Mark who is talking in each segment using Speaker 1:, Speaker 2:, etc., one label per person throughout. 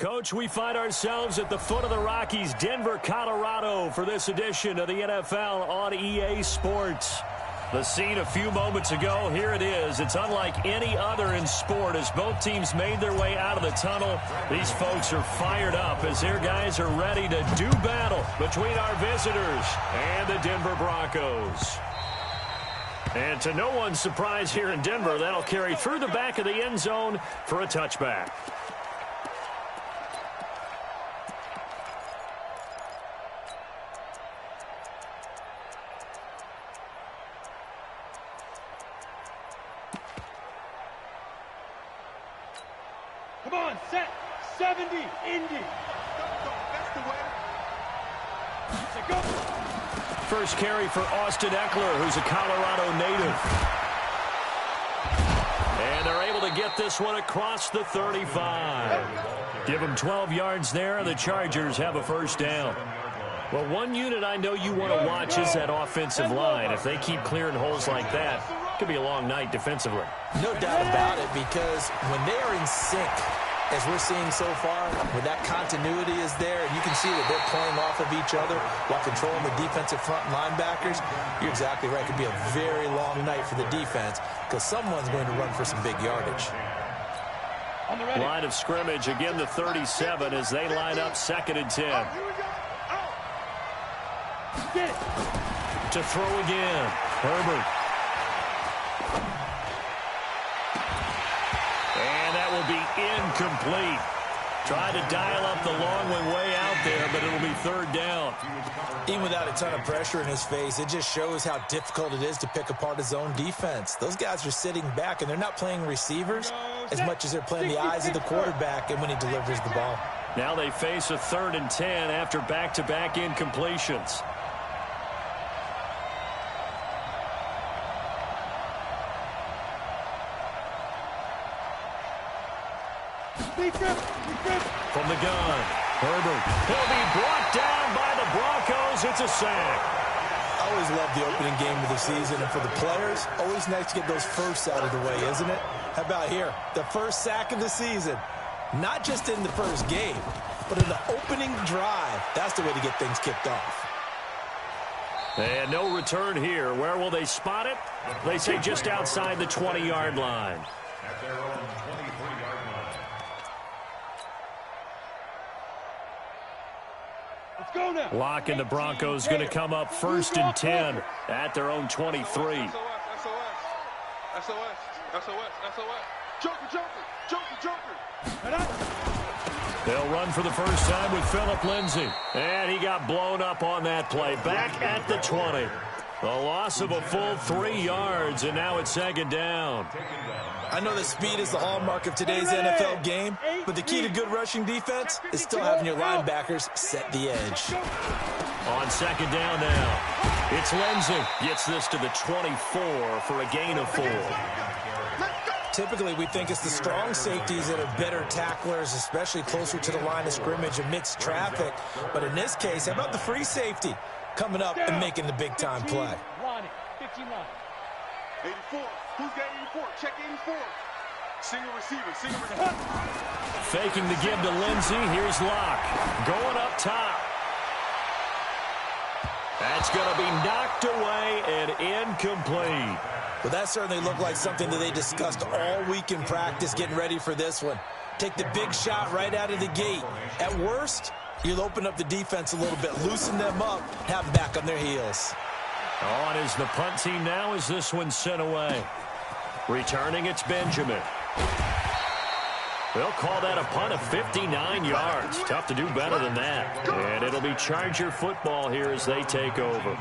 Speaker 1: Coach, we find ourselves at the foot of the Rockies, Denver, Colorado, for this edition of the NFL on EA Sports. The scene a few moments ago, here it is. It's unlike any other in sport as both teams made their way out of the tunnel. These folks are fired up as their guys are ready to do battle between our visitors and the Denver Broncos. And to no one's surprise here in Denver, that'll carry through the back of the end zone for a touchback.
Speaker 2: Come on, set, 70, Indy. That's the way. Go.
Speaker 1: First carry for Austin Eckler, who's a Colorado native. And they're able to get this one across the 35. Give them 12 yards there, and the Chargers have a first down. Well, one unit I know you want to watch is that offensive line. If they keep clearing holes like that, it could be a long night defensively.
Speaker 3: No doubt about it, because when they are in sync, as we're seeing so far, when that continuity is there, and you can see that they're playing off of each other while controlling the defensive front linebackers, you're exactly right. It could be a very long night for the defense because someone's going to run for some big yardage.
Speaker 1: Line of scrimmage, again the 37 as they line up 2nd and 10. To throw again, Herbert. And that will be incomplete. Try to dial up the long one way out there, but it'll be 3rd down.
Speaker 3: Even without a ton of pressure in his face, it just shows how difficult it is to pick apart his own defense. Those guys are sitting back, and they're not playing receivers as much as they're playing the eyes of the quarterback and when he delivers the ball.
Speaker 1: Now they face a 3rd and 10 after back-to-back incompletions. From the gun, Herbert. He'll be brought down by the Broncos. It's a sack.
Speaker 3: I always love the opening game of the season, and for the players, always nice to get those firsts out of the way, isn't it? How about here? The first sack of the season. Not just in the first game, but in the opening drive. That's the way to get things kicked off.
Speaker 1: And no return here. Where will they spot it? They say just outside the 20-yard line.
Speaker 4: At their own 23-yard line.
Speaker 2: Let's go now.
Speaker 1: Lock and the Broncos going to come up 1st and 10 at their own 23.
Speaker 2: SOS. Joker.
Speaker 1: They'll run for the first time with Phillip Lindsay. And he got blown up on that play. Back at the 20. The loss of a full 3 yards, and now it's 2nd down.
Speaker 3: I know that speed is the hallmark of today's NFL game, but the key to good rushing defense is still having your linebackers set the edge.
Speaker 1: On 2nd down now, it's Lindsay. Gets this to the 24 for a gain of 4.
Speaker 3: Typically, we think it's the strong safeties that are better tacklers, especially closer to the line of scrimmage amidst traffic. But in this case, how about the free safety coming up and making the big-time play?
Speaker 2: 84. Who's got 84? Check 84. Single receiver.
Speaker 1: Faking the give to Lindsay. Here's Locke. Going up top. That's going to be knocked away and incomplete.
Speaker 3: Well, that certainly looked like something that they discussed all week in practice getting ready for this one. Take the big shot right out of the gate. At worst, you'll open up the defense a little bit, loosen them up, have them back on their heels.
Speaker 1: On is the punt team now as this one's sent away. Returning, it's Benjamin. They'll call that a punt of 59 yards. Tough to do better than that. And it'll be Charger football here as they take over.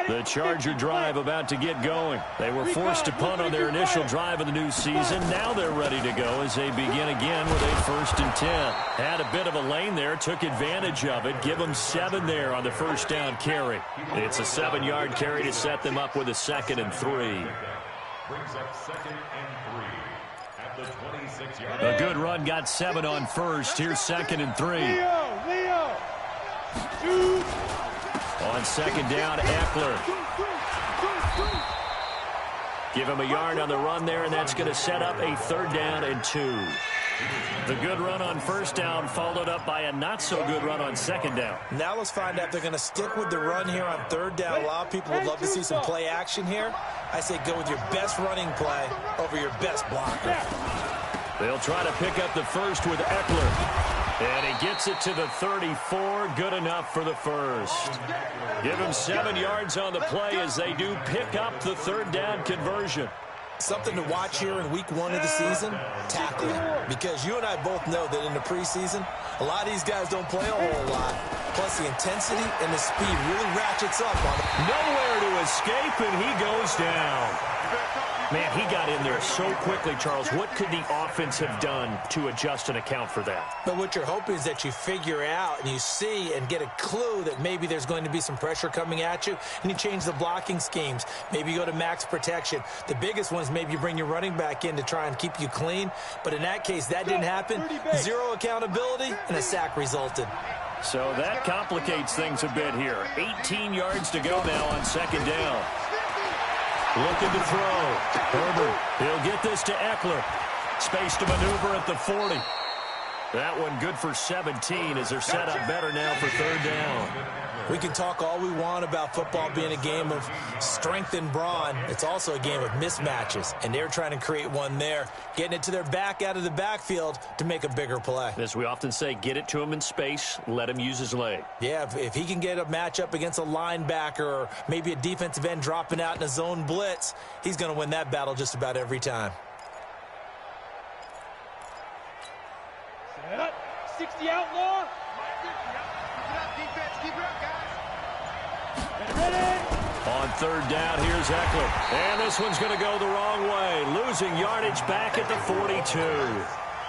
Speaker 1: The Charger drive about to get going. They were forced to punt on their initial drive of the new season. Now they're ready to go as they begin again with a 1st and 10. Had a bit of a lane there, took advantage of it. Give them 7 there on the first down carry. It's a 7-yard carry to set them up with a 2nd and 3.
Speaker 4: Brings up 2nd and 3 at the 26-yard
Speaker 1: A
Speaker 4: line.
Speaker 1: good run got 7 on first. Here's 2nd and 3.
Speaker 2: Leo.
Speaker 1: On second down, Eckler. Give him a yard on the run there, and that's going to set up a 3rd down and 2. The good run on 1st down followed up by a not-so-good run on 2nd down.
Speaker 3: Now let's find out if they're going to stick with the run here on 3rd down. A lot of people would love to see some play action here. I say go with your best running play over your best blocker.
Speaker 1: They'll try to pick up the first with Eckler. And he gets it to the 34. Good enough for the first. Give him 7 yards on the play as they do pick up the 3rd down conversion.
Speaker 3: Something to watch here in week 1 of the season, tackling. Because you and I both know that in the preseason, a lot of these guys don't play a whole lot. Plus, the intensity and the speed really ratchets up on them.
Speaker 1: Nowhere to escape, and he goes down. Man, he got in there so quickly, Charles. What could the offense have done to adjust and account for that?
Speaker 3: But what you're hoping is that you figure out and you see and get a clue that maybe there's going to be some pressure coming at you, and you change the blocking schemes. Maybe you go to max protection. The biggest one is maybe you bring your running back in to try and keep you clean. But in that case, that didn't happen. 0 accountability, and a sack resulted.
Speaker 1: So that complicates things a bit here. 18 yards to go now on 2nd down. Looking to throw. Herbert, he'll get this to Eckler. Space to maneuver at the 40. That one good for 17 as they're set up better now for 3rd down.
Speaker 3: We can talk all we want about football being a game of strength and brawn. It's also a game of mismatches, and they're trying to create one there, getting it to their back out of the backfield to make a bigger play.
Speaker 1: As we often say, get it to him in space, let him use his leg.
Speaker 3: Yeah, if he can get a matchup against a linebacker or maybe a defensive end dropping out in a zone blitz, he's going to win that battle just about every time.
Speaker 5: 60 outlaw.
Speaker 1: On 3rd down, here's Eckler. And this one's going to go the wrong way. Losing yardage back at the 42.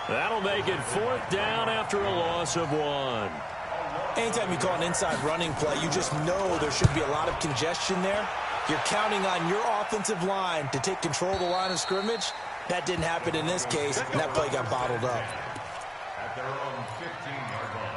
Speaker 1: That'll make it 4th down after a loss of 1.
Speaker 3: Anytime you call an inside running play, you just know there should be a lot of congestion there. You're counting on your offensive line to take control of the line of scrimmage. That didn't happen in this case, and that play got bottled up.
Speaker 4: At their own 15-yard line.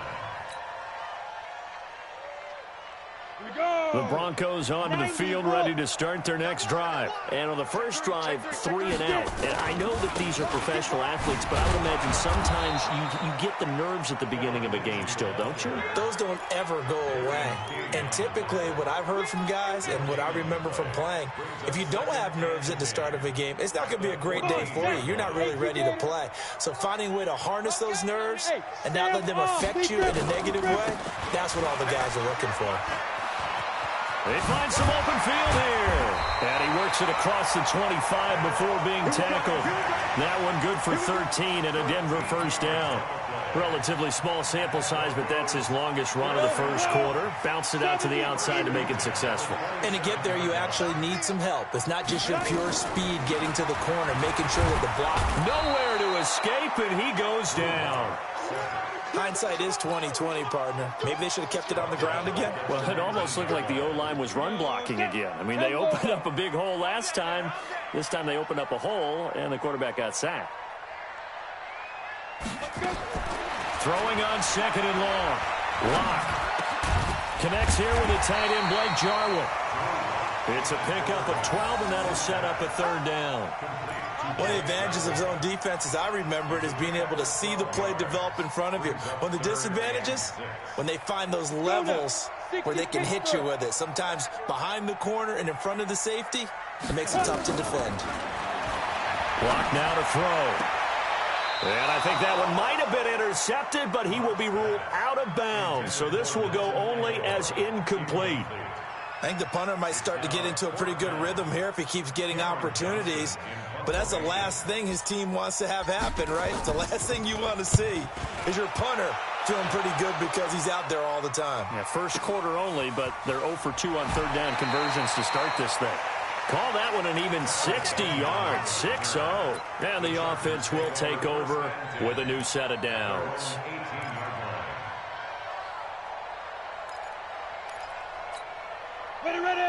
Speaker 1: The Broncos onto the field ready to start their next drive. And on the first drive, 3 and out. And I know that these are professional athletes, but I would imagine sometimes you get the nerves at the beginning of a game still, don't you?
Speaker 3: Those don't ever go away. And typically what I've heard from guys and what I remember from playing, if you don't have nerves at the start of a game, it's not going to be a great day for you. You're not really ready to play. So finding a way to harness those nerves and not let them affect you in a negative way, that's what all the guys are looking for.
Speaker 1: They find some open field here. And he works it across the 25 before being tackled. That one good for 13 and a Denver first down. Relatively small sample size, but that's his longest run of the first quarter. Bounced it out to the outside to make it successful.
Speaker 3: And to get there, you actually need some help. It's not just your pure speed getting to the corner, making sure that the block...
Speaker 1: Nowhere to escape, and he goes down.
Speaker 3: Hindsight is 20/20, partner. Maybe they should have kept it on the ground again.
Speaker 1: Well, it almost looked like the O-line was run blocking again. I mean, they opened up a big hole last time. This time they opened up a hole, and the quarterback got sacked. Throwing on 2nd and long. Lock. Connects here with the tight end, Blake Jarwin. It's a pickup of 12, and that'll set up a 3rd down.
Speaker 3: One of the advantages of zone defense, as I remember it, is being able to see the play develop in front of you. One of the disadvantages, when they find those levels where they can hit you with it. Sometimes behind the corner and in front of the safety, it makes it tough to defend.
Speaker 1: Block now to throw. And I think that one might have been intercepted, but he will be ruled out of bounds. So this will go only as incomplete.
Speaker 3: I think the punter might start to get into a pretty good rhythm here if he keeps getting opportunities. But that's the last thing his team wants to have happen, right? It's the last thing you want to see is your punter feeling pretty good because he's out there all the time.
Speaker 1: Yeah, first quarter only, but they're 0 for 2 on 3rd down conversions to start this thing. Call that one an even 60 yards, 6-0. And the offense will take over with a new set of downs.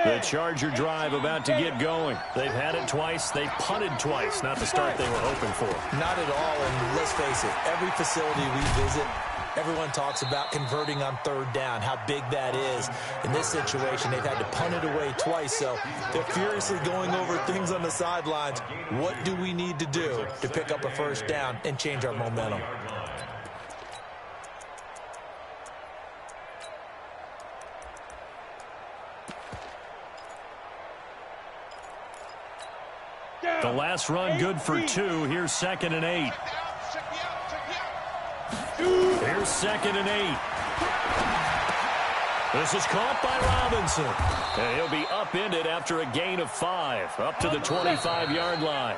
Speaker 1: The Charger drive about to get going. They've had it twice. They've punted twice. Not the start they were hoping for.
Speaker 3: Not at all, and let's face it, every facility we visit, Everyone talks about converting on third down, how big that is. In this situation, they've had to punt it away twice, so they're furiously going over things on the sidelines. What do we need to do to pick up a first down and change our momentum?
Speaker 1: The last run good for 2. Here's 2nd and 8. Here's 2nd and 8. This is caught by Robinson. And he'll be upended after a gain of 5, up to the 25-yard line.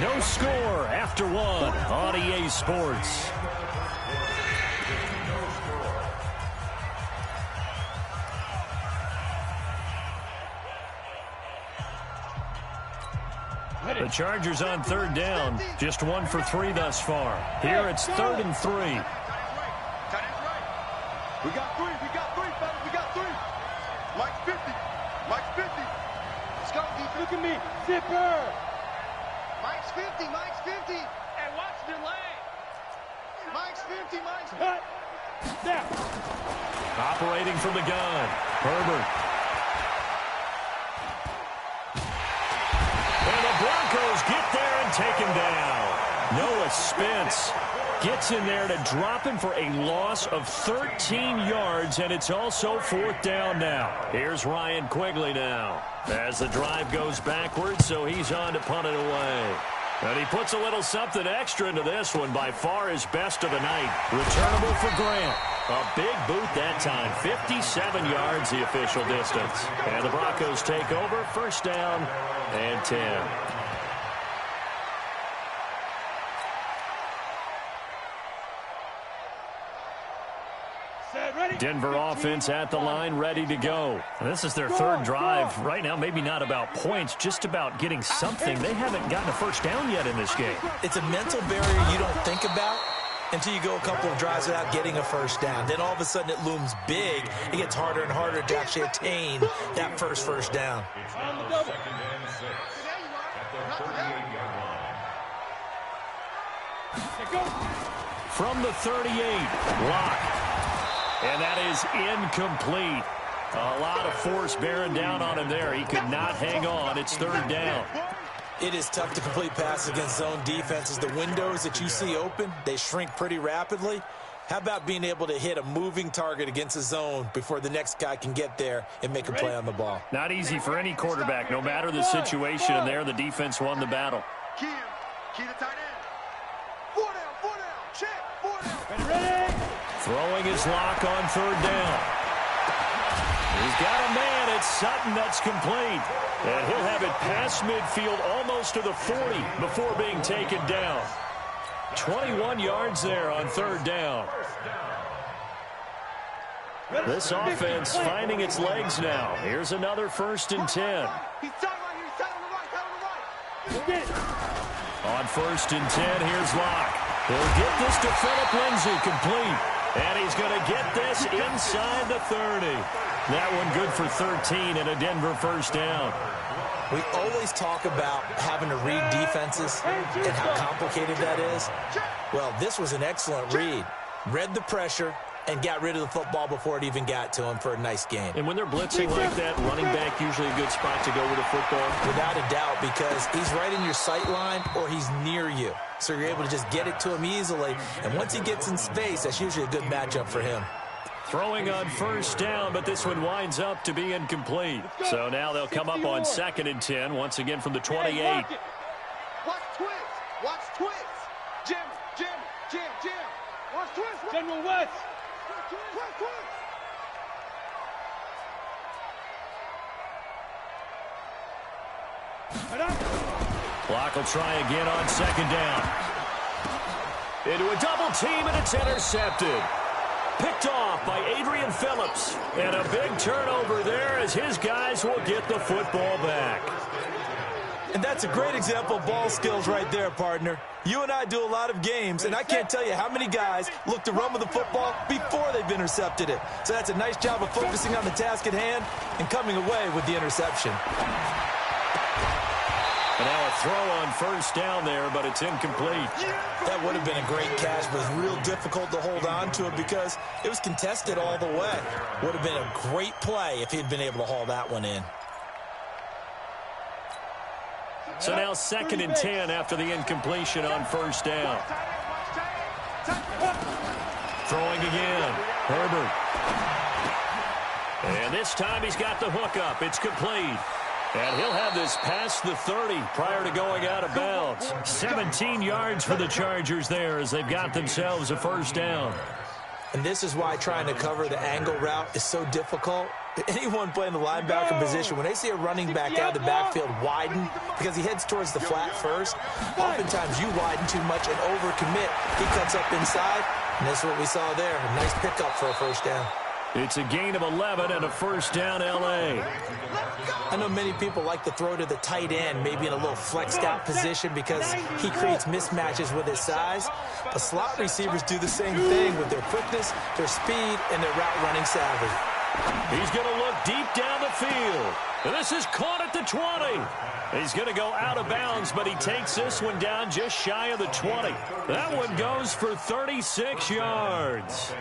Speaker 1: No score after 1 on EA Sports. The Chargers on third down, just 1 for 3 thus far. Here it's 3rd and 3.
Speaker 2: We got 3, fellas, we got 3. Mike's 50, Mike's 50. Let's go, defense.
Speaker 5: Look at me, zipper.
Speaker 2: Mike's 50, Mike's 50.
Speaker 5: And watch the lane.
Speaker 2: Mike's 50, Mike's 50.
Speaker 5: Cut. Now.
Speaker 1: Operating from the gun, Herbert. And the Broncos get there and take him down. Noah Spence gets in there to drop him for a loss of 13 yards, and it's also 4th down now. Here's Ryan Quigley now as the drive goes backwards, so he's on to punt it away. And he puts a little something extra into this one, by far his best of the night. Returnable for Grant. A big boot that time. 57 yards the official distance. And the Broncos take over, 1st down and 10. Denver offense at the line, ready to go. This is their 3rd drive. Right now, maybe not about points, just about getting something. They haven't gotten a first down yet in this game.
Speaker 3: It's a mental barrier you don't think about until you go a couple of drives without getting a first down. Then all of a sudden it looms big. It gets harder and harder to actually attain that first down.
Speaker 4: On the 2nd and 6 at the 38-yard line.
Speaker 1: From the 38, Locke. And that is incomplete. A lot of force bearing down on him there. He could not hang on. It's 3rd down.
Speaker 3: It is tough to complete passes against zone defenses. The windows that you see open, they shrink pretty rapidly. How about being able to hit a moving target against a zone before the next guy can get there and make a play on the ball?
Speaker 1: Not easy for any quarterback. No matter the situation in there, the defense won the battle.
Speaker 2: Key to tight end. 4 down, check, 4 down.
Speaker 5: Ready?
Speaker 1: Throwing his Lock on 3rd down. He's got a man. It's Sutton that's complete. And he'll have it past midfield almost to the 40 before being taken down. 21 yards there on 3rd down. This offense finding its legs now. Here's another 1st and 10.
Speaker 2: He's tight right here, he's tight on the right,
Speaker 1: On 1st and 10, here's Locke. He'll get this to Phillip Lindsay complete. And he's going to get this inside the 30. That one good for 13 and a Denver 1st down.
Speaker 3: We always talk about having to read defenses and how complicated that is. Well, this was an excellent read. Read the pressure and got rid of the football before it even got to him for a nice game.
Speaker 1: And when they're blitzing like that, running back usually a good spot to go with the football.
Speaker 3: Without a doubt, because he's right in your sight line or he's near you. So you're able to just get it to him easily. And once he gets in space, that's usually a good matchup for him.
Speaker 1: Throwing on 1st down, but this one winds up to be incomplete. So now they'll come up on 2nd and 10, once again from the 28.
Speaker 2: Watch twist. Jam. Watch twist.
Speaker 5: General West.
Speaker 2: Twist.
Speaker 1: Clock will try again on 2nd down. Into a double team, and it's intercepted. Picked off by Adrian Phillips. And a big turnover there as his guys will get the football back.
Speaker 3: And that's a great example of ball skills right there, partner. You and I do a lot of games, and I can't tell you how many guys look to run with the football before they've intercepted it. So that's a nice job of focusing on the task at hand and coming away with the interception.
Speaker 1: And now a throw on first down there, but it's incomplete.
Speaker 3: That would have been a great catch, but it's real difficult to hold on to it because it was contested all the way. Would have been a great play if he'd been able to haul that one in.
Speaker 1: So now 2nd and 10 after the incompletion on first down. Throwing again. Herbert. And this time he's got the hook up. It's complete. And he'll have this past the 30 prior to going out of bounds. 17 yards for the Chargers there as they've got themselves a first down.
Speaker 3: And this is why trying to cover the angle route is so difficult. Anyone playing the linebacker position, when they see a running back out of the backfield widen because he heads towards the flat first, oftentimes you widen too much and overcommit. He cuts up inside, and that's what we saw there. A nice pickup for a first down.
Speaker 1: It's a gain of 11 and a first down, L.A.
Speaker 3: I know many people like to throw to the tight end, maybe in a little flexed out position because he creates mismatches with his size. But slot receivers do the same thing with their quickness, their speed, and their route running savvy.
Speaker 1: He's going to look deep down the field. And this is caught at the 20. He's going to go out of bounds, but he takes this one down just shy of the 20. That one goes for 36 yards.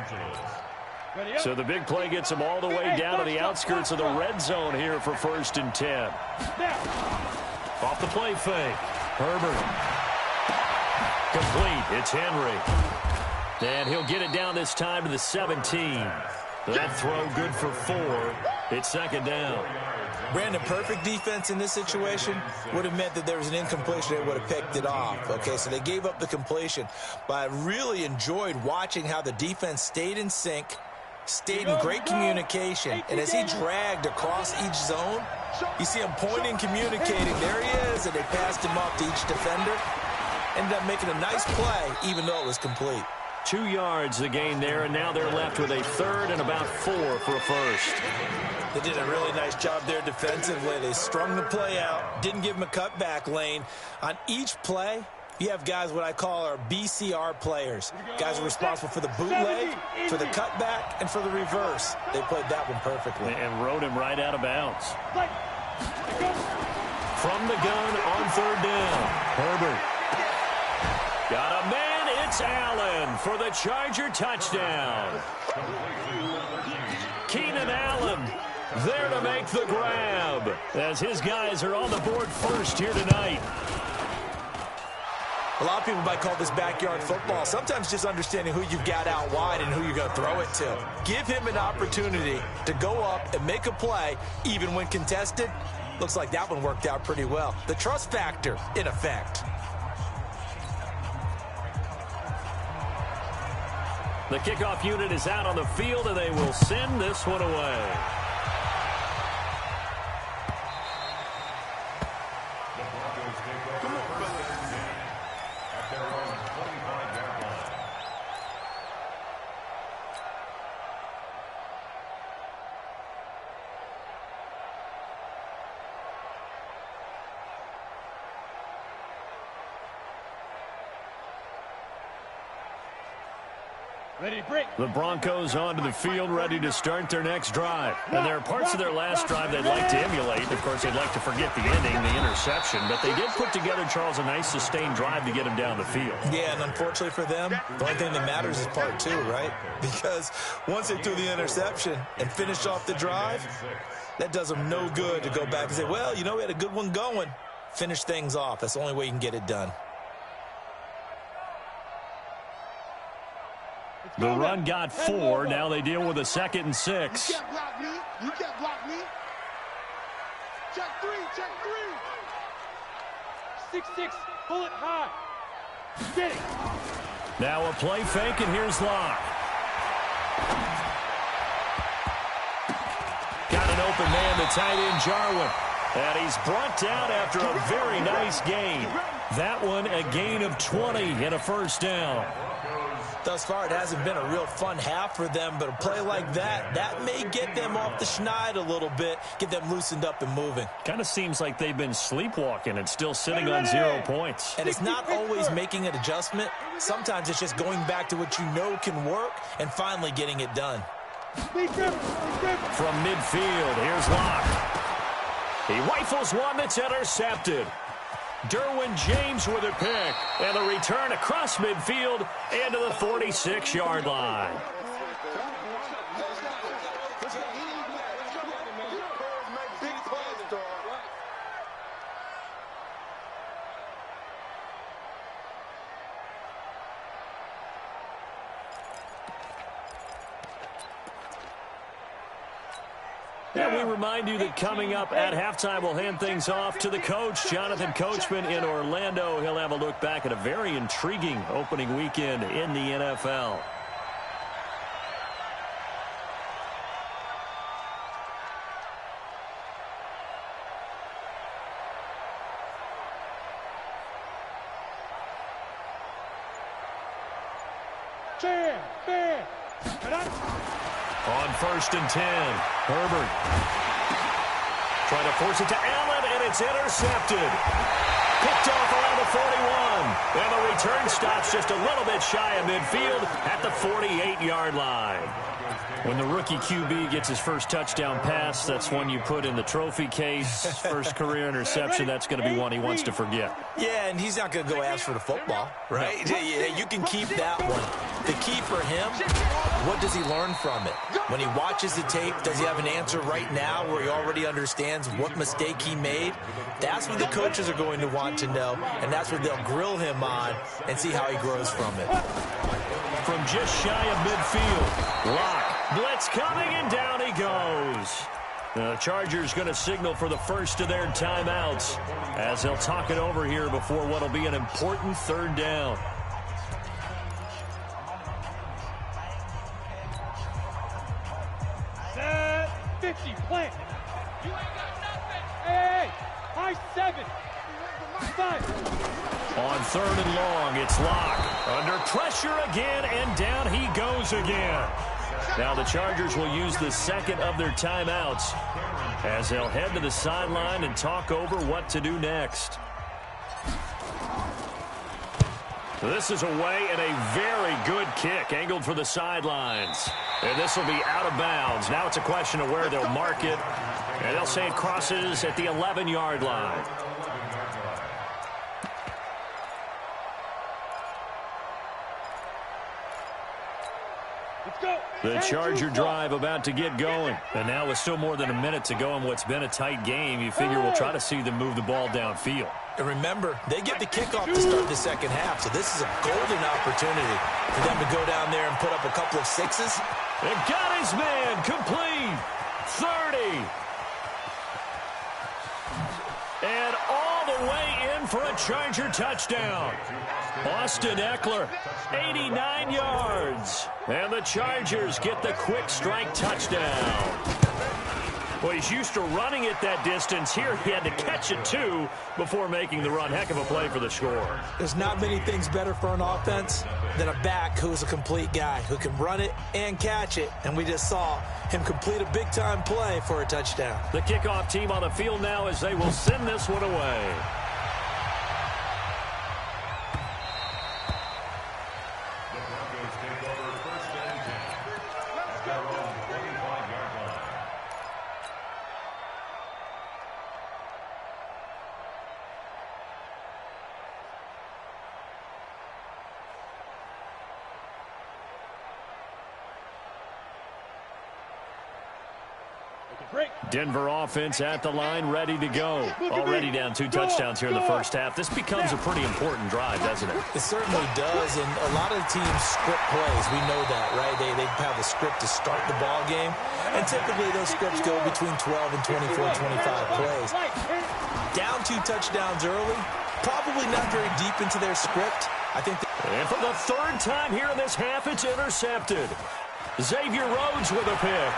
Speaker 1: So the big play gets him all the way down to the outskirts of the red zone here for 1st and 10. Off the play fake. Herbert. Complete. It's Henry. And he'll get it down this time to the 17. That throw good for 4. It's 2nd down.
Speaker 3: Brandon, perfect defense in this situation would have meant that there was an incompletion. They would have picked it off. Okay, so they gave up the completion. But I really enjoyed watching how the defense stayed in sync, stayed in great communication. And as he dragged across each zone, you see him pointing, communicating. There he is, and they passed him off to each defender. Ended up making a nice play, even though it was complete.
Speaker 1: 2 yards the gain there, and now they're left with a 3rd and about 4 for a first.
Speaker 3: They did a really nice job there defensively. They strung the play out, didn't give him a cutback lane. On each play, you have guys what I call our BCR players. Guys are responsible for the bootleg, for the cutback, and for the reverse. They played that one perfectly.
Speaker 1: And rode him right out of bounds. From the gun on 3rd down. Herbert. Got a man. It's Allen for the Charger touchdown. Keenan Allen there to make the grab as his guys are on the board first here tonight.
Speaker 3: A lot of people might call this backyard football. Sometimes just understanding who you've got out wide and who you're going to throw it to. Give him an opportunity to go up and make a play, even when contested. Looks like that one worked out pretty well. The trust factor, in effect.
Speaker 1: The kickoff unit is out on the field, and they will send this one away. The Broncos onto the field, ready to start their next drive. And there are parts of their last drive they'd like to emulate. Of course, they'd like to forget the ending, the interception. But they did put together, Charles, a nice sustained drive to get him down the field.
Speaker 3: Yeah, and unfortunately for them, the only thing that matters is part 2, right? Because once they threw the interception and finished off the drive, that does them no good to go back and say, well, you know, we had a good one going. Finish things off. That's the only way you can get it done.
Speaker 1: The run got 4. Now they deal with a 2nd and 6.
Speaker 2: You can't block me. You can't block me. Check 3. Check 3.
Speaker 5: 6-6. Pull it high. Get it.
Speaker 1: Now a play fake, and here's Locke. Got an open man, the tight end, Jarwin. And he's brought down after a very nice gain. That one a gain of 20 and a first down.
Speaker 3: Thus far, it hasn't been a real fun half for them, but a play like that, that may get them off the schneid a little bit, get them loosened up and moving.
Speaker 1: Kind of seems like they've been sleepwalking and still sitting on 0 points.
Speaker 3: And it's not always making an adjustment. Sometimes it's just going back to what you know can work and finally getting it done.
Speaker 1: From midfield, here's Locke. He rifles one that's intercepted. Derwin James with a pick. And the return across midfield and to the 46-yard line. And we remind you that coming up at halftime, we'll hand things off to the coach, Jonathan Coachman in Orlando. He'll have a look back at a very intriguing opening weekend in the NFL. On 1st and 10, Herbert trying to force it to Allen, and it's intercepted. Picked off around the 41. And the return stops just a little bit shy of midfield at the 48-yard line. When the rookie QB gets his first touchdown pass, that's one you put in the trophy case. First career interception, that's going to be one he wants to forget.
Speaker 3: Yeah, and he's not going to go ask for the football, right? Yeah, you can keep that one. The key for him, what does he learn from it? When he watches the tape, does he have an answer right now where he already understands what mistake he made? That's what the coaches are going to want to know, and that's what they'll grill him on and see how he grows from it.
Speaker 1: From just shy of midfield, Locke. Blitz coming, and down he goes. The Chargers going to signal for the first of their timeouts as they'll talk it over here before what will be an important third down.
Speaker 5: Set 50, plant. You ain't got nothing. Hey, high 7. 5.
Speaker 1: On 3rd and long, it's Locke. Under pressure again, and down he goes again. Now the Chargers will use the second of their timeouts as they'll head to the sideline and talk over what to do next. This is away and a very good kick angled for the sidelines. And this will be out of bounds. Now it's a question of where they'll mark it. And they'll say it crosses at the 11-yard line. The Charger drive about to get going. And now with still more than a minute to go in what's been a tight game, you figure we'll try to see them move the ball downfield.
Speaker 3: And remember, they get the kickoff to start the second half, so this is a golden opportunity for them to go down there and put up a couple of sixes.
Speaker 1: And got his man complete. 30. And all the way in for a Charger touchdown. Austin Eckler, 89 yards. And the Chargers get the quick strike touchdown. Well, he's used to running it that distance. Here he had to catch it, too, before making the run. Heck of a play for the score.
Speaker 3: There's not many things better for an offense than a back who's a complete guy, who can run it and catch it. And we just saw him complete a big-time play for a touchdown.
Speaker 1: The kickoff team on the field now as they will send this one away. Denver offense at the line, ready to go. Already down 2 touchdowns here in the first half. This becomes a pretty important drive, doesn't it?
Speaker 3: It certainly does, and a lot of the teams script plays. We know that, right? They have a script to start the ball game, and typically those scripts go between 12 and 24, 25 plays. Down 2 touchdowns early, probably not very deep into their script. I think.
Speaker 1: And for the 3rd time here in this half, it's intercepted. Xavier Rhodes with a pick.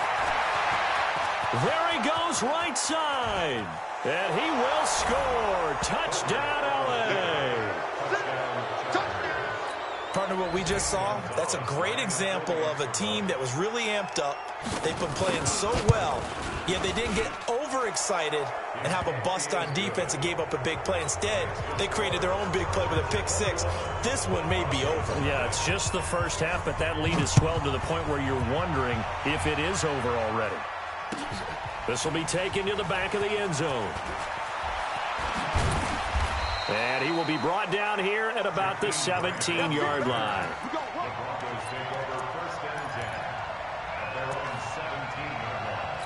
Speaker 1: There he goes right side. And he will score. Touchdown, LA.
Speaker 3: Partner, what we just saw, that's a great example of a team that was really amped up. They've been playing so well, yet they didn't get overexcited and have a bust on defense and gave up a big play. Instead, they created their own big play with a pick 6. This one may be over.
Speaker 1: Yeah, it's just the first half, but that lead has swelled to the point where you're wondering if it is over already. This will be taken to the back of the end zone. And he will be brought down here at about the 17-yard line.
Speaker 4: The Broncos take over 1st and 10 at their own 17-yard line.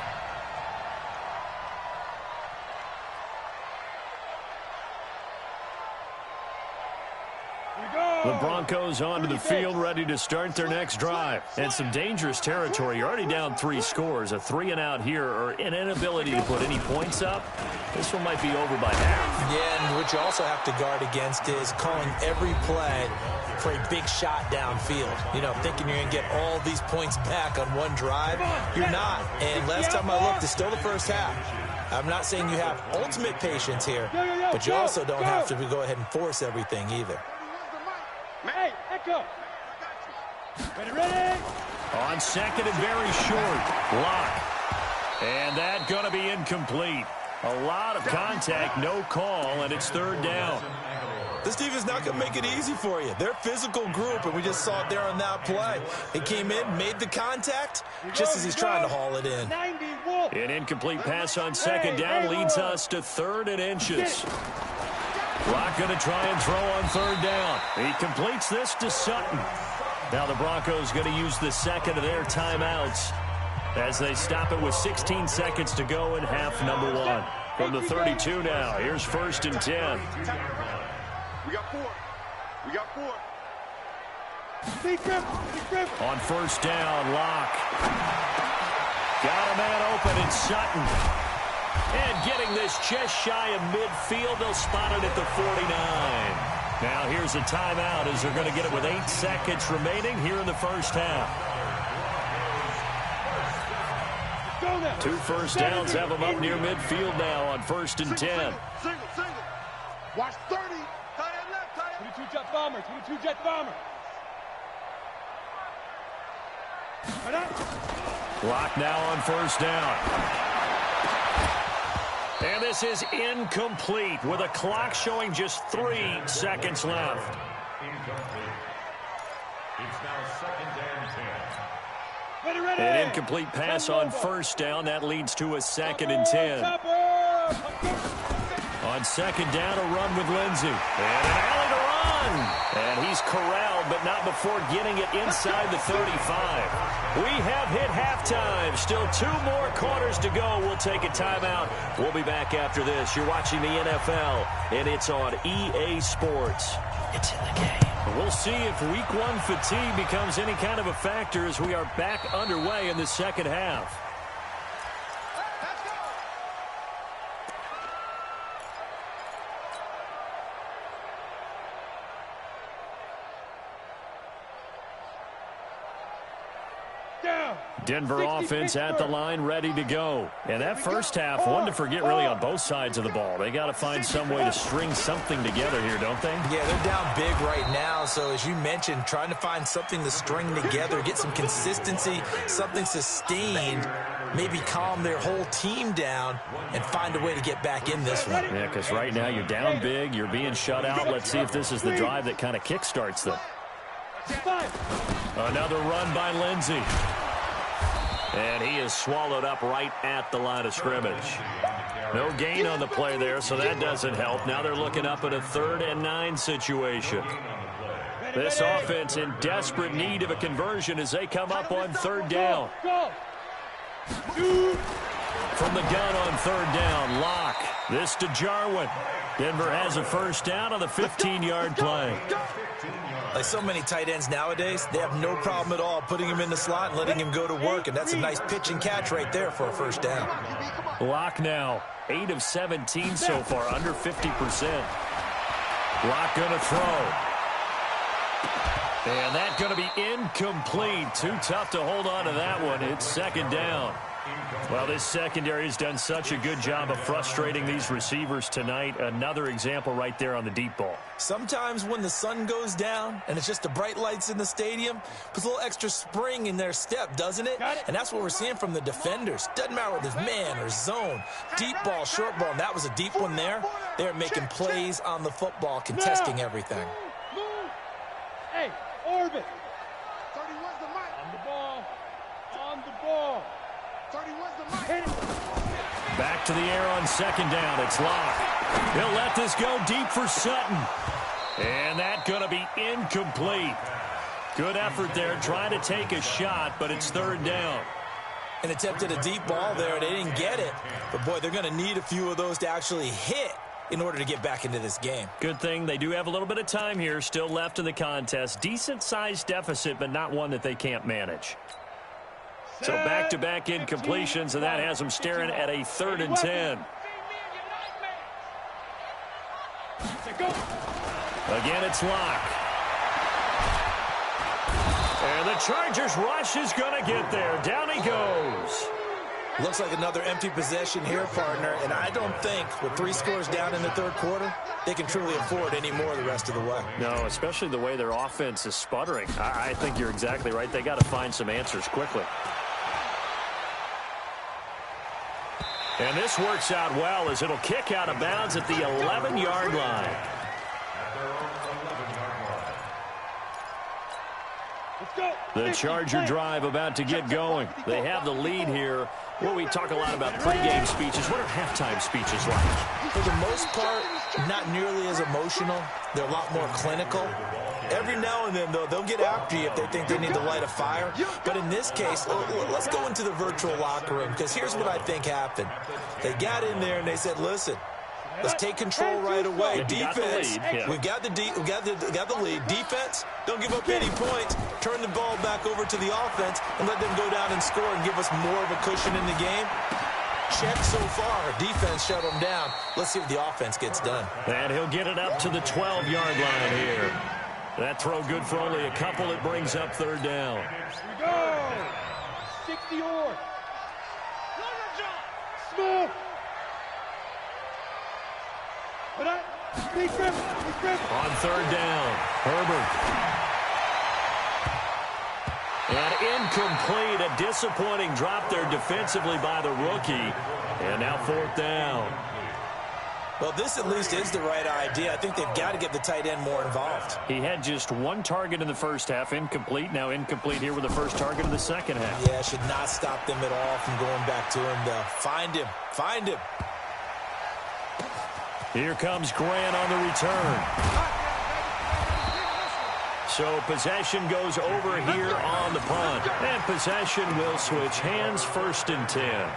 Speaker 1: The Broncos onto the field, ready to start their next drive. And some dangerous territory. You're already down 3 scores. A 3-and-out here, or an inability to put any points up. This one might be over by half.
Speaker 3: Yeah, and what you also have to guard against is calling every play for a big shot downfield. You know, thinking you're going to get all these points back on one drive. You're not. And last time I looked, it's still the first half. I'm not saying you have ultimate patience here, but you also don't have to go ahead and force everything either.
Speaker 5: Hey, Echo. Ready?
Speaker 1: On second and very short. Lock. And that going to be incomplete. A lot of contact, no call, and it's 3rd down.
Speaker 3: This defense not going to make it easy for you. They're a physical group, and we just saw it there on that play. He came in, made the contact, just as he's trying to haul it in.
Speaker 1: An incomplete pass on 2nd down leads us to 3rd and inches. Locke going to try and throw on 3rd down. He completes this to Sutton. Now the Broncos going to use the second of their timeouts as they stop it with 16 seconds to go in half number 1. From the 32 now, here's 1st and 10.
Speaker 2: We got 4. We got 4.
Speaker 1: On 1st down, Locke. Got a man open in Sutton. And getting this just shy of midfield, they'll spot it at the 49. Now here's a timeout as they're going to get it with 8 seconds remaining here in the first half. 2 first downs have them up near midfield now on 1st and 10.
Speaker 2: Single. Watch 30. Tie that left, tie it.
Speaker 5: 22 jet bomber, 22 jet bomber.
Speaker 1: Clock now on 1st down. And this is incomplete with a clock showing just 3 seconds left.
Speaker 4: Incomplete. It's now 2nd and 10.
Speaker 1: An incomplete pass on 1st down. That leads to a 2nd and 10. On 2nd down, a run with Lindsey. And an alley to run. And he's corralled, but not before getting it inside the 35. We have hit halftime. Still 2 more quarters to go. We'll take a timeout. We'll be back after this. You're watching the NFL, and it's on EA Sports. It's in the game. We'll see if Week 1 fatigue becomes any kind of a factor as we are back underway in the second half. Denver offense at the line, ready to go. And that first half, one to forget really on both sides of the ball. They got to find some way to string something together here, don't they?
Speaker 3: Yeah, they're down big right now. So as you mentioned, trying to find something to string together, get some consistency, something sustained, maybe calm their whole team down and find a way to get back in this one.
Speaker 1: Yeah, because right now you're down big, you're being shut out. Let's see if this is the drive that kind of kickstarts them. Another run by Lindsey. And he is swallowed up right at the line of scrimmage. No gain on the play there, so that doesn't help. Now they're looking up at a 3rd and 9 situation. This offense in desperate need of a conversion as they come up on 3rd down. From the gun on 3rd down, Locke. This to Jarwin. Denver has a first down on the 15-yard play.
Speaker 3: Like so many tight ends nowadays, they have no problem at all putting him in the slot and letting him go to work, and that's a nice pitch and catch right there for a first down.
Speaker 1: Locke now, 8 of 17 so far, under 50%. Locke going to throw. And that's going to be incomplete. Too tough to hold on to that one. It's 2nd down. Well, this secondary has done such a good job of frustrating these receivers tonight. Another example right there on the deep ball.
Speaker 3: Sometimes when the sun goes down and it's just the bright lights in the stadium, puts a little extra spring in their step, doesn't it? And that's what we're seeing from the defenders. Doesn't matter whether it's man or zone, deep ball, short ball. And that was a deep one there. They're making plays on the football, contesting everything.
Speaker 5: Hey, orbit. 31's the mic. On the ball. On the ball. 31's the mic.
Speaker 1: Back to the air on 2nd down. It's Locke. He'll let this go deep for Sutton. And that's going to be incomplete. Good effort there, trying to take a shot, but it's third down.
Speaker 3: An attempt at a deep ball there. They didn't get it. But, boy, they're going to need a few of those to actually hit in order to get back into this game.
Speaker 1: Good thing they do have a little bit of time here still left in the contest. Decent-sized deficit, but not one that they can't manage. So back-to-back incompletions, and that has them staring at a 3rd and 10. Again, it's Locke. And the Chargers rush is going to get there. Down he goes.
Speaker 3: Looks like another empty possession here, partner. And I don't think with 3 scores down in the 3rd quarter, they can truly afford any more the rest of the way.
Speaker 1: No, especially the way their offense is sputtering. I think you're exactly right. They got to find some answers quickly. And this works out well as it'll kick out of bounds at the 11-yard line. The Charger drive about to get going. They have the lead here. Well, we talk a lot about pregame speeches. What are halftime speeches like?
Speaker 3: For the most part, not nearly as emotional. They're a lot more clinical. Every now and then, though, they'll get after you if they think they need to light a fire. But in this case, let's go into the virtual locker room, because here's what I think happened. They got in there and they said, listen, let's take control right away. Defense, we've got the lead. Defense, don't give up any points. Turn the ball back over to the offense and let them go down and score and give us more of a cushion in the game. Check so far. Defense shut them down. Let's see if the offense gets done.
Speaker 1: And he'll get it up to the 12-yard line here. That throw good for only a couple. It brings up 3rd down.
Speaker 5: Here we go. 60 yards. Smith.
Speaker 1: On 3rd down, Herbert. And incomplete, a disappointing drop there defensively by the rookie. And now 4th down.
Speaker 3: Well, this at least is the right idea. I think they've got to get the tight end more involved.
Speaker 1: He had just 1 target in the first half, incomplete. Now incomplete here with the first target of the second half.
Speaker 3: Yeah, should not stop them at all from going back to him, though. Find him. Find him.
Speaker 1: Here comes Grant on the return. So possession goes over here on the punt. And possession will switch hands, 1st and 10.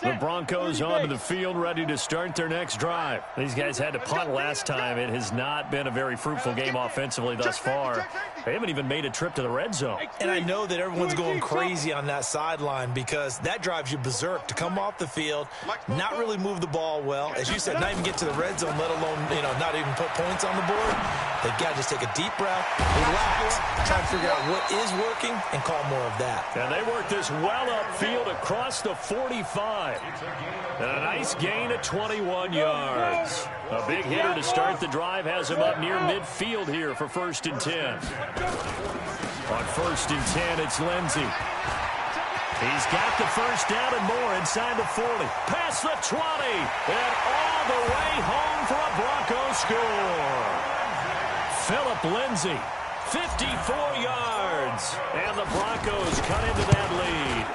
Speaker 1: The Broncos onto the field, ready to start their next drive. These guys had to punt last time. It has not been a very fruitful game offensively thus far. They haven't even made a trip to the red zone.
Speaker 3: And I know that everyone's going crazy on that sideline because that drives you berserk to come off the field, not really move the ball well. As you said, not even get to the red zone, let alone, not even put points on the board. They've got to just take a deep breath, relax, try to figure out what is working, and call more of that.
Speaker 1: And they work this well upfield across the 45. And a nice gain of 21 yards. A big hitter to start the drive has him up near midfield here for 1st and 10. On 1st and 10, it's Lindsey. He's got the first down and more inside the 40. Past the 20. And all the way home for a Broncos score. Phillip Lindsey, 54 yards. And the Broncos cut into that lead.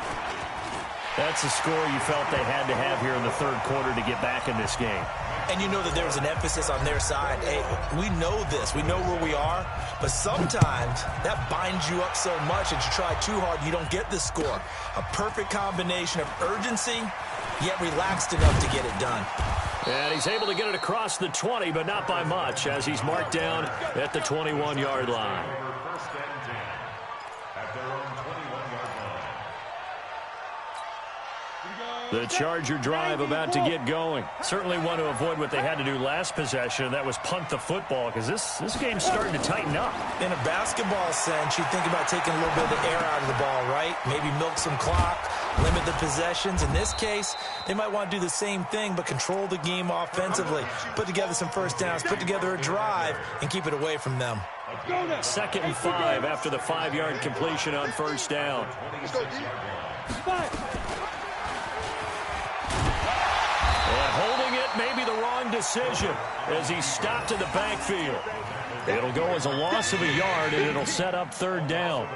Speaker 1: That's a score you felt they had to have here in the 3rd quarter to get back in this game.
Speaker 3: And you know that there was an emphasis on their side. Hey, we know this. We know where we are. But sometimes that binds you up so much that you try too hard, you don't get the score. A perfect combination of urgency, yet relaxed enough to get it done.
Speaker 1: And he's able to get it across the 20, but not by much, as he's marked down at the 21-yard line. The Charger drive about to get going. Certainly want to avoid what they had to do last possession, and that was punt the football, because this game's starting to tighten up.
Speaker 3: In a basketball sense, you think about taking a little bit of the air out of the ball, right? Maybe milk some clock, limit the possessions. In this case, they might want to do the same thing, but control the game offensively. Put together some first downs, put together a drive, and keep it away from them.
Speaker 1: 2nd and 5 after the 5-yard completion on 1st down. And holding it may be the wrong decision as he stopped in the backfield. It'll go as a loss of a yard, and it'll set up 3rd down.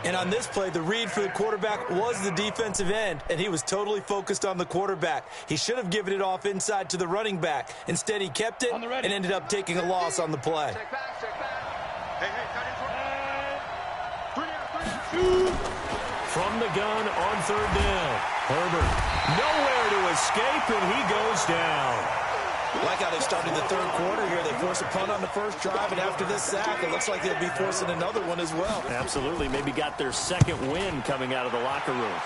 Speaker 3: And on this play, the read for the quarterback was the defensive end, and he was totally focused on the quarterback. He should have given it off inside to the running back. Instead, he kept it and ended up taking a loss on the play.
Speaker 1: From the gun on third down. Herbert nowhere to escape, and he goes down.
Speaker 3: Like how they started the third quarter here. They force a punt on the first drive, and after this sack, it looks like they'll be forcing another one as well.
Speaker 1: Absolutely. Maybe got their second win coming out of the locker room.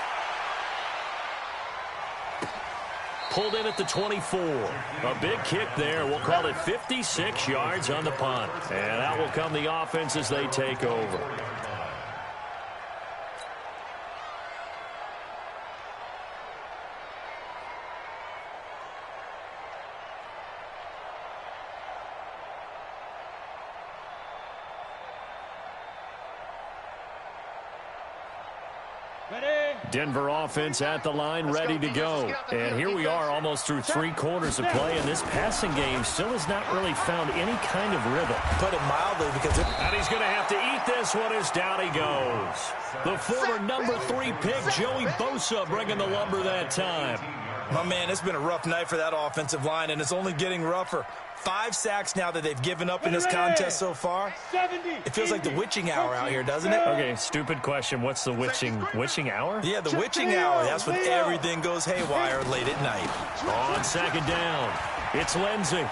Speaker 1: Pulled in at the 24. A big kick there. We'll call it 56 yards on the punt. And out will come the offense as they take over. Denver offense at the line, ready to go. And here we are almost through 3 quarters of play, and this passing game still has not really found any kind of rhythm.
Speaker 3: Put it mildly, because
Speaker 1: and he's going to have to eat this one as down he goes. The former number 3 pick, Joey Bosa, bringing the lumber that time.
Speaker 3: My man, it's been a rough night for that offensive line, and it's only getting rougher. 5 sacks now that they've given up in this contest so far. It feels like the witching hour out here, doesn't it?
Speaker 1: Okay, stupid question. What's the witching hour?
Speaker 3: Yeah, the witching hour. That's when everything goes haywire late at night.
Speaker 1: On second down, it's Lindsey.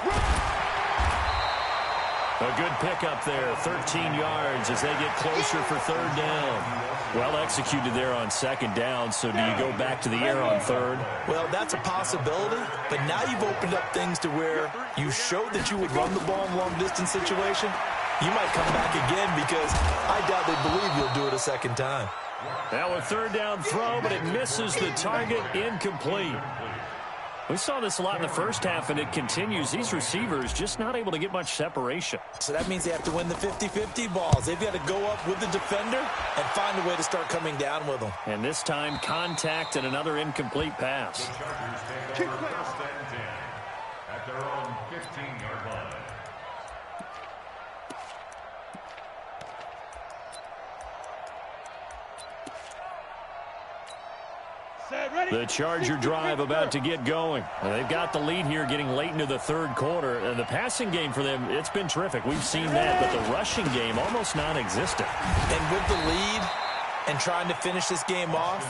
Speaker 1: A good pickup there, 13 yards as they get closer for third down. Well executed there on second down, so do you go back to the air on third?
Speaker 3: Well, that's a possibility, but now you've opened up things to where you showed that you would run the ball in long-distance situation. You might come back again because I doubt they believe you'll do it a second time.
Speaker 1: Now a third down throw, but it misses the target, incomplete. We saw this a lot in the first half, and it continues. These receivers just not able to get much separation.
Speaker 3: So that means they have to win the 50-50 balls. They've got to go up with the defender and find a way to start coming down with them.
Speaker 1: And this time, contact and another incomplete pass.
Speaker 4: First and 10 at their own 15-yard line.
Speaker 1: The Charger drive about to get going. They've got the lead here getting late into the third quarter. And the passing game for them, it's been terrific. We've seen that, but the rushing game almost non-existent.
Speaker 3: And with the lead and trying to finish this game off,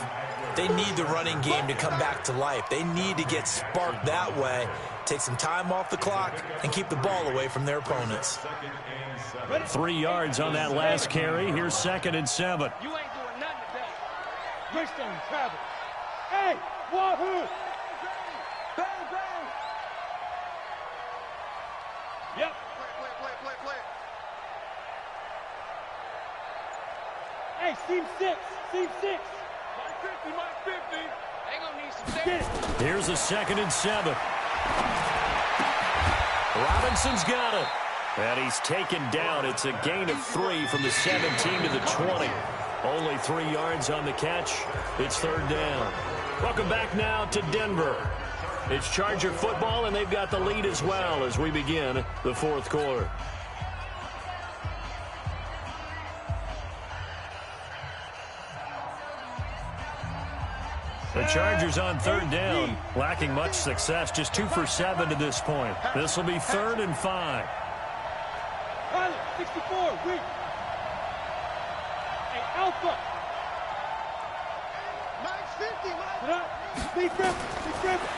Speaker 3: they need the running game to come back to life. They need to get sparked that way, take some time off the clock, and keep the ball away from their opponents.
Speaker 1: 3 yards on that last carry. Here's 2nd and 7.
Speaker 5: You ain't doing nothing today. Christian travel. Hey, Wahoo! Bang, bang! Yep. Play. Hey, seam 6. Mike 50. They gonna need some depth.
Speaker 1: Here's a 2nd and 7. Robinson's got it. And he's taken down. It's a gain of 3 from the 17 to the 20. Only 3 yards on the catch. It's third down. Welcome back now to Denver. It's Charger football, and they've got the lead as well as we begin the fourth quarter. The Chargers on third down, lacking much success, just 2 for 7 to this point. This will be 3rd and 5.
Speaker 5: Pilot, 64, weak. Hey, Alpha. Mike 50, Mike. Big grip.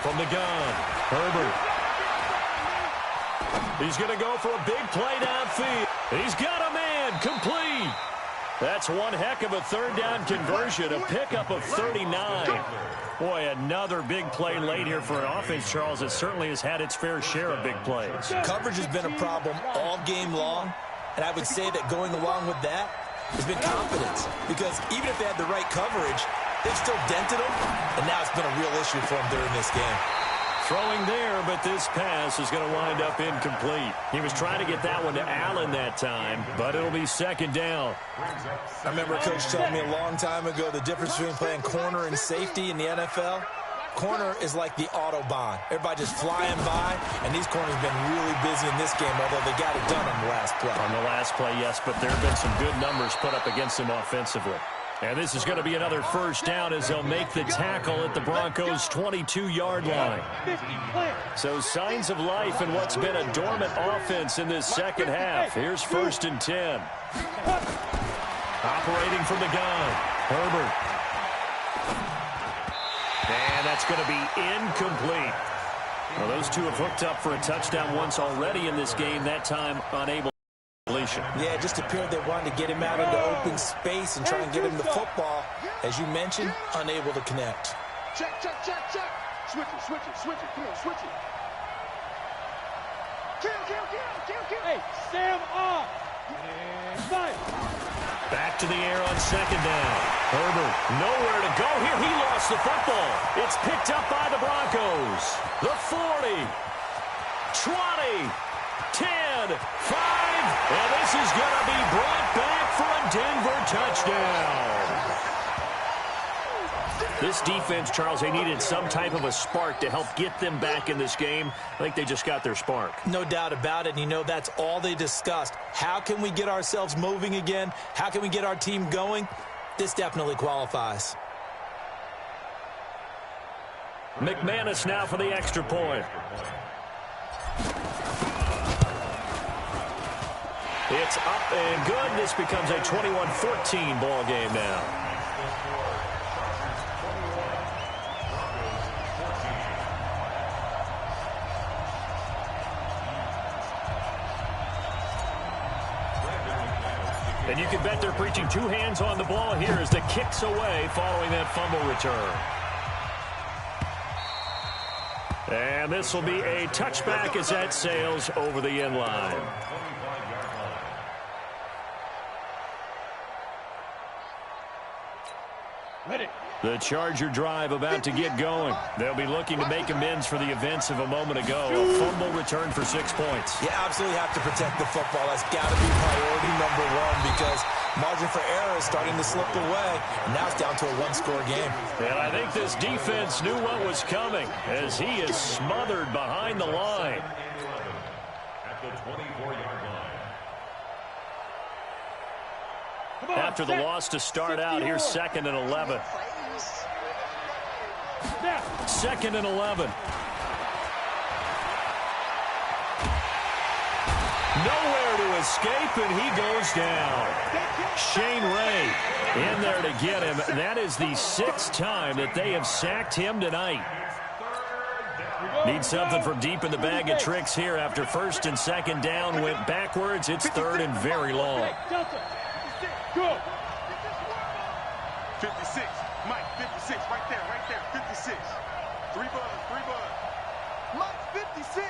Speaker 1: From the gun, Herbert. He's going to go for a big play downfield. He's got a man, complete. That's one heck of a third down conversion, a pickup of 39. Boy, another big play late here for an offense, Charles. It certainly has had its fair share of big plays.
Speaker 3: Coverage has been a problem all game long, and I would say that going along with that has been confidence, because even if they had the right coverage, they've still dented them, and now it's been a real issue for them during this game.
Speaker 1: Throwing there, but this pass is going to wind up incomplete. He was trying to get that one to Allen that time, but it'll be 2nd down.
Speaker 3: I remember a coach telling me a long time ago the difference between playing corner and safety in the NFL. Corner is like the Autobahn. Everybody just flying by, and these corners have been really busy in this game, although they got it done on the last play.
Speaker 1: On the last play, yes, but there have been some good numbers put up against them offensively. And this is going to be another first down as they'll make the tackle at the Broncos' 22-yard line. So signs of life in what's been a dormant offense in this second half. Here's 1st and 10. Operating from the gun, Herbert. And that's going to be incomplete. Well, those two have hooked up for a touchdown once already in this game, that time unable.
Speaker 3: Yeah, it just appeared they wanted to get him out into open space and try and get him the football. As you mentioned, unable to connect.
Speaker 2: Check. Switch it. Come on, switch it. Kill.
Speaker 5: Hey, Sam off.
Speaker 1: Back to the air on 2nd down. Herbert, nowhere to go here. He lost the football. It's picked up by the Broncos. The 40, 20, 10, 5. And this is going to be brought back for a Denver touchdown. This defense, Charles, they needed some type of a spark to help get them back in this game. I think they just got their spark.
Speaker 3: No doubt about it. And you know that's all they discussed. How can we get ourselves moving again? How can we get our team going? This definitely qualifies.
Speaker 1: McManus now for the extra point. It's up and good. This becomes a 21-14 ball game now. And you can bet they're preaching two hands on the ball here as the kick's away following that fumble return. And this will be a touchback as that sails over the end line.
Speaker 5: Ready.
Speaker 1: The Charger drive about to get going. They'll be looking to make amends for the events of a moment ago. A fumble return for 6 points.
Speaker 3: You absolutely have to protect the football. That's got to be priority number one because margin for error is starting to slip away. And now it's down to a one-score game.
Speaker 1: And I think this defense knew what was coming as he is smothered behind the line.
Speaker 4: At the 24-yard line.
Speaker 1: After the loss to start out, here's 2nd and 11. 2nd and 11. Nowhere to escape, and he goes down. Shane Ray in there to get him. That is the 6th time that they have sacked him tonight. Need something from deep in the bag of tricks here after 1st and 2nd down. Went backwards. It's 3rd and very long.
Speaker 5: Go.
Speaker 2: 56. Mike, 56. Right there. 56. 3 buzz. Mike, 56.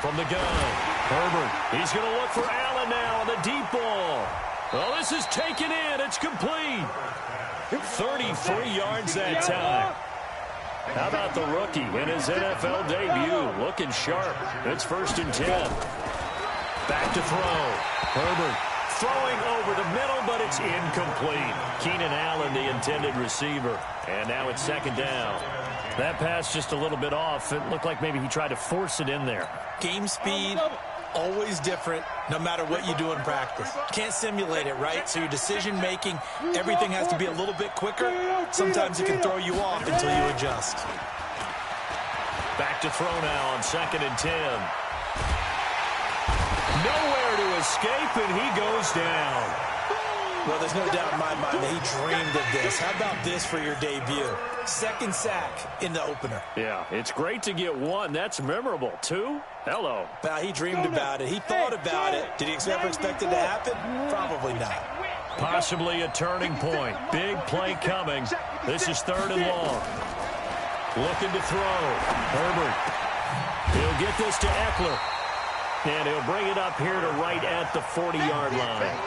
Speaker 1: From the gun, Herbert. He's going to look for Allen now on the deep ball. Well, this is taken in. It's complete. 33 yards that time. How about the rookie in his NFL debut? Looking sharp. It's 1st and 10. Back to throw. Herbert throwing over the middle, but it's incomplete. Keenan Allen, the intended receiver. And now it's 2nd down. That pass just a little bit off. It looked like maybe he tried to force it in there.
Speaker 3: Game speed, always different, no matter what you do in practice. Can't simulate it, right? So your decision-making, everything has to be a little bit quicker. Sometimes it can throw you off until you adjust.
Speaker 1: Back to throw now on 2nd and 10. Nowhere to escape, and he goes down.
Speaker 3: Well, there's no doubt in my mind that he dreamed of this. How about this for your debut? 2nd sack in the opener.
Speaker 1: Yeah, it's great to get 1. That's memorable. 2? Hello.
Speaker 3: Well, he dreamed about it. He thought about it. Did he ever expect it to happen? Probably not.
Speaker 1: Possibly a turning point. Big play coming. This is 3rd and long. Looking to throw. Herbert. He'll get this to Eckler. And he'll bring it up here to right at the 40-yard line.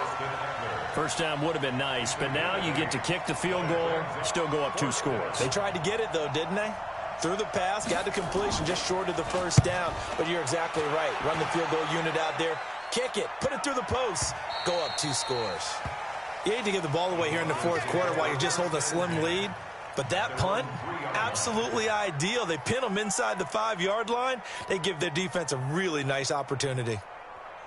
Speaker 1: First down would have been nice, but now you get to kick the field goal, still go up 2 scores.
Speaker 3: They tried to get it, though, didn't they? Threw the pass, got the completion just short of the 1st down. But you're exactly right. Run the field goal unit out there, kick it, put it through the post, go up 2 scores. You hate to give the ball away here in the 4th quarter while you're just holding a slim lead. But that punt, absolutely ideal. They pin them inside the 5-yard line. They give their defense a really nice opportunity.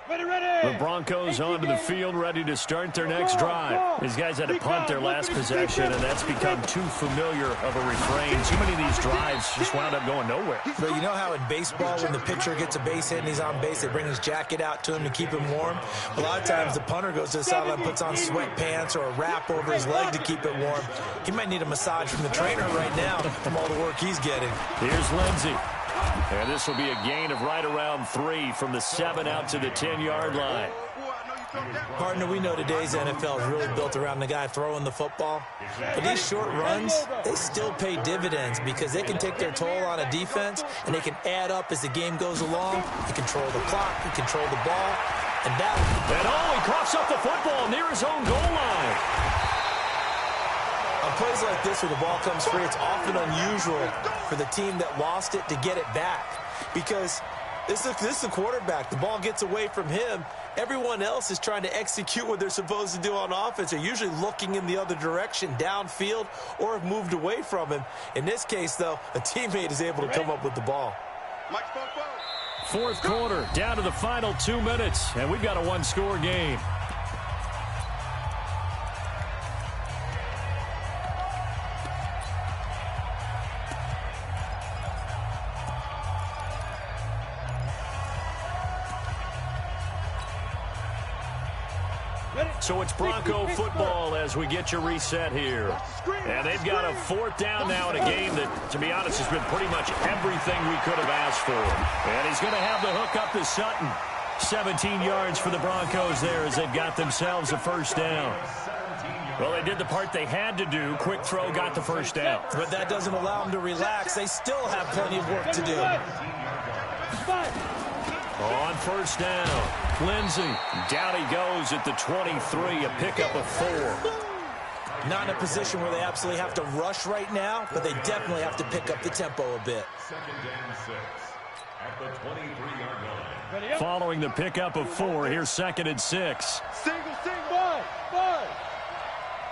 Speaker 1: The Broncos onto the field, ready to start their next drive. These guys had to punt their last possession, and that's become too familiar of a refrain. Too many of these drives just wound up going nowhere.
Speaker 3: But you know how in baseball, when the pitcher gets a base hit and he's on base, they bring his jacket out to him to keep him warm? A lot of times the punter goes to the sideline, puts on sweatpants or a wrap over his leg to keep it warm. He might need a massage from the trainer right now from all the work he's getting.
Speaker 1: Here's Lindsey. And this will be a gain of right around 3 from the 7 out to the 10-yard line.
Speaker 3: Partner, we know today's NFL is really built around the guy throwing the football. But these short runs, they still pay dividends because they can take their toll on a defense, and they can add up as the game goes along. You control the clock, you control the ball, and that...
Speaker 1: And he coughs up the football near his own goal line.
Speaker 3: On plays like this where the ball comes free, it's often unusual for the team that lost it to get it back because this is the quarterback. The ball gets away from him. Everyone else is trying to execute what they're supposed to do on offense. They're usually looking in the other direction, downfield, or have moved away from him. In this case, though, a teammate is able to come up with the ball.
Speaker 1: Fourth quarter, down to the final 2 minutes, and we've got a one-score game. So it's Bronco football as we get you reset here. And they've got a 4th down now in a game that, to be honest, has been pretty much everything we could have asked for. And he's going to have the hook up to Sutton. 17 yards for the Broncos there as they've got themselves a 1st down. Well, they did the part they had to do. Quick throw, got the 1st down.
Speaker 3: But that doesn't allow them to relax. They still have plenty of work to do.
Speaker 1: On 1st down, Lindsey. Down he goes at the 23, a pickup of 4.
Speaker 3: Not in a position where they absolutely have to rush right now, but they definitely have to pick up the tempo a bit.
Speaker 4: 2nd and 6 at the 23-yard line.
Speaker 1: Following the pickup of 4, here's 2nd and 6.
Speaker 5: Single.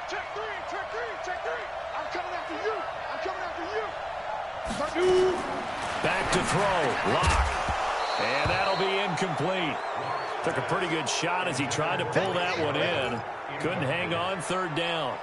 Speaker 5: Check 3. I'm coming after you.
Speaker 1: Back to throw, Lock. And that'll be incomplete. Took a pretty good shot as he tried to pull that one in. Couldn't hang on 3rd down.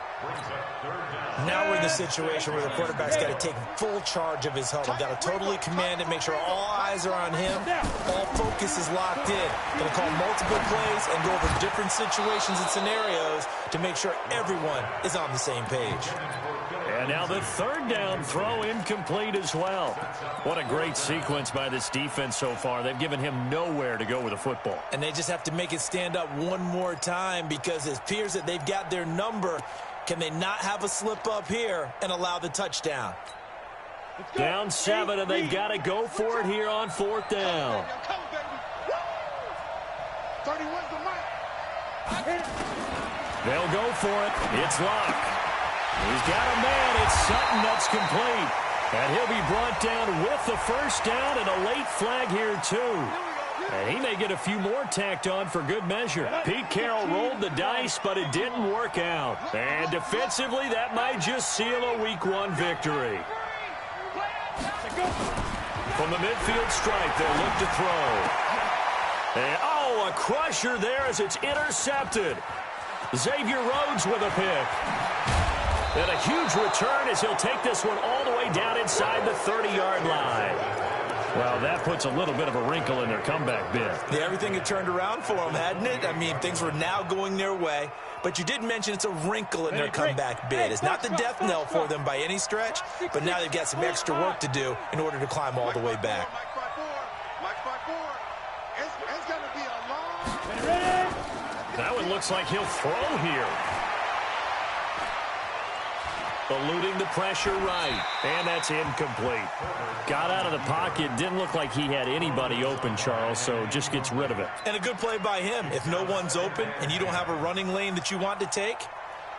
Speaker 3: Now we're in the situation where the quarterback's got to take full charge of his huddle. Got to totally command it, make sure all eyes are on him. All focus is locked in. Going to call multiple plays and go over different situations and scenarios to make sure everyone is on the same page.
Speaker 1: And now the 3rd down throw incomplete as well. What a great sequence by this defense so far. They've given him nowhere to go with the football.
Speaker 3: And they just have to make it stand up one more time because it appears that they've got their number. Can they not have a slip up here and allow the touchdown?
Speaker 1: Down 7, and they've got to go for it here on 4th down. They'll go for it. It's Locke. He's got a man. It's Sutton that's complete. And he'll be brought down with the 1st down and a late flag here, too. And he may get a few more tacked on for good measure. Pete Carroll rolled the dice, but it didn't work out. And defensively, that might just seal a Week 1 victory. From the midfield stripe, they'll look to throw. And, oh, a crusher there as it's intercepted. Xavier Rhodes with a pick. And a huge return as he'll take this one all the way down inside the 30-yard line. Well, that puts a little bit of a wrinkle in their comeback bid.
Speaker 3: Yeah, everything had turned around for them, hadn't it? I mean, things were now going their way. But you did mention it's a wrinkle in their comeback bid. It's not the death knell for them by any stretch, but now they've got some extra work to do in order to climb all the way back.
Speaker 1: That one looks like he'll throw here. Eluding the pressure right, and that's incomplete. Got out of the pocket, didn't look like he had anybody open, Charles, so just gets rid of it.
Speaker 3: And a good play by him. If no one's open and you don't have a running lane that you want to take,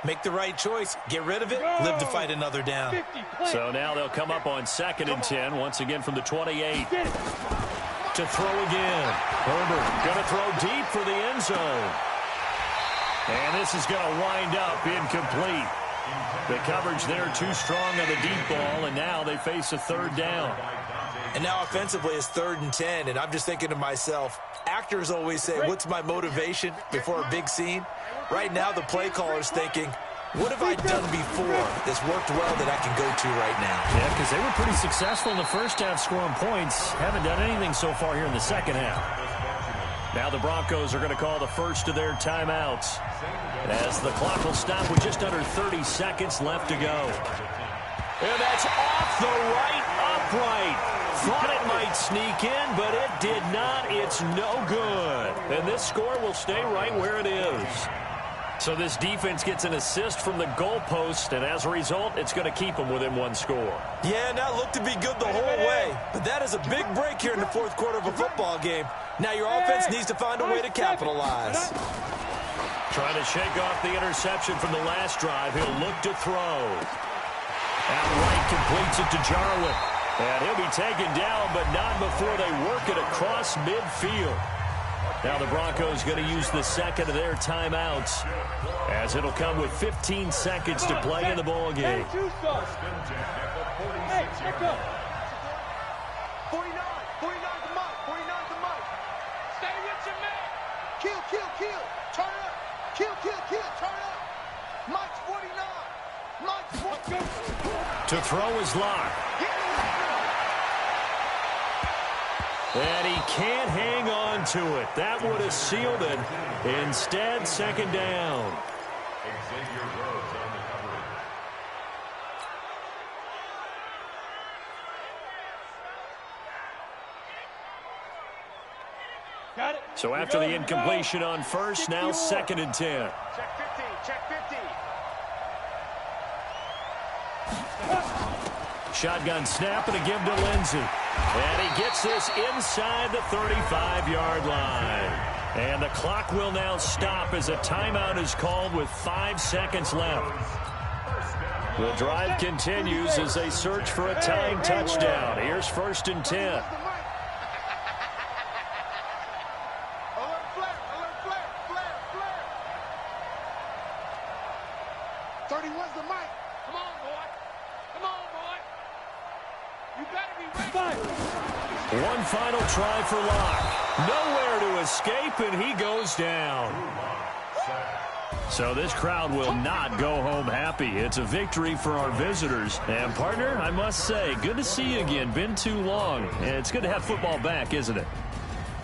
Speaker 3: make the right choice. Get rid of it, live to fight another down.
Speaker 1: So now they'll come up on 2nd and 10, once again from the 28. To throw again. Herbert going to throw deep for the end zone. And this is going to wind up incomplete. The coverage there too strong on the deep ball, and now they face a 3rd down.
Speaker 3: And now offensively it's 3rd and 10, and I'm just thinking to myself, actors always say, what's my motivation before a big scene? Right now the play caller's thinking, what have I done before that's worked well that I can go to right now?
Speaker 1: Yeah, because they were pretty successful in the first half scoring points. Haven't done anything so far here in the second half. Now the Broncos are going to call the first of their timeouts as the clock will stop with just under 30 seconds left to go. And that's off the right upright. Thought it might sneak in, but it did not. It's no good. And this score will stay right where it is. So this defense gets an assist from the goalpost, and as a result, it's going to keep them within one score.
Speaker 3: Yeah, and that looked to be good the whole way. But that is a big break here in the fourth quarter of a football game. Now your offense needs to find a way to capitalize.
Speaker 1: Trying to shake off the interception from the last drive. He'll look to throw. Outright completes it to Jarwin. And he'll be taken down, but not before they work it across midfield. Now the Broncos going to use the second of their timeouts as it'll come with 15 seconds to play in the ball game.
Speaker 5: Hey, check up.
Speaker 2: 49 to Mike. 49 to Mike.
Speaker 5: Stay with your man.
Speaker 2: Kill. Turn up. Kill. Turn up. Mike's 49. Mike's 49.
Speaker 1: To throw is locked. And he can't hang on to it. That would have sealed it. Instead, second down.
Speaker 4: Xavier Rhodes on the coverage.
Speaker 5: Got it.
Speaker 1: So after the incompletion on first, now 2nd and 10.
Speaker 5: Check 15. Check 15.
Speaker 1: Shotgun snap and a give to Lindsey. And he gets this inside the 35-yard line. And the clock will now stop as a timeout is called with 5 seconds left. The drive continues as they search for a tying touchdown. Here's 1st and 10.
Speaker 2: Alert flare. 31's the mic.
Speaker 5: Come on, boy. You better be ready.
Speaker 1: One final try for Locke. Nowhere to escape, and he goes down. So this crowd will not go home happy. It's a victory for our visitors. And, partner, I must say, good to see you again. Been too long. And it's good to have football back, isn't it?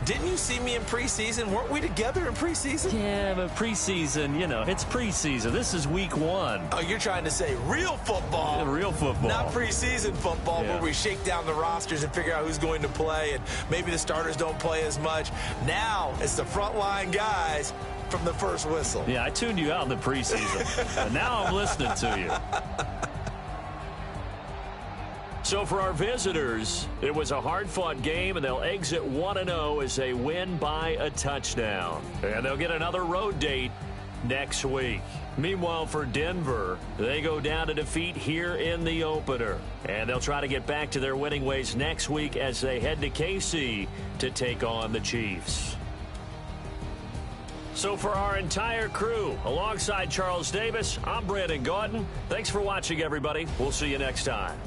Speaker 3: Didn't you see me in preseason? Weren't we together in preseason?
Speaker 1: Yeah, but preseason, you know, it's preseason. This is week 1.
Speaker 3: Oh, you're trying to say real football.
Speaker 1: Real football.
Speaker 3: Not preseason football
Speaker 1: Yeah.
Speaker 3: where we shake down the rosters and figure out who's going to play, and maybe the starters don't play as much. Now it's the frontline guys from the first whistle.
Speaker 1: Yeah, I tuned you out in the preseason. And now I'm listening to you. So for our visitors, it was a hard-fought game, and they'll exit 1-0 as they win by a touchdown. And they'll get another road date next week. Meanwhile, for Denver, they go down to defeat here in the opener. And they'll try to get back to their winning ways next week as they head to KC to take on the Chiefs. So for our entire crew, alongside Charles Davis, I'm Brandon Gaudin. Thanks for watching, everybody. We'll see you next time.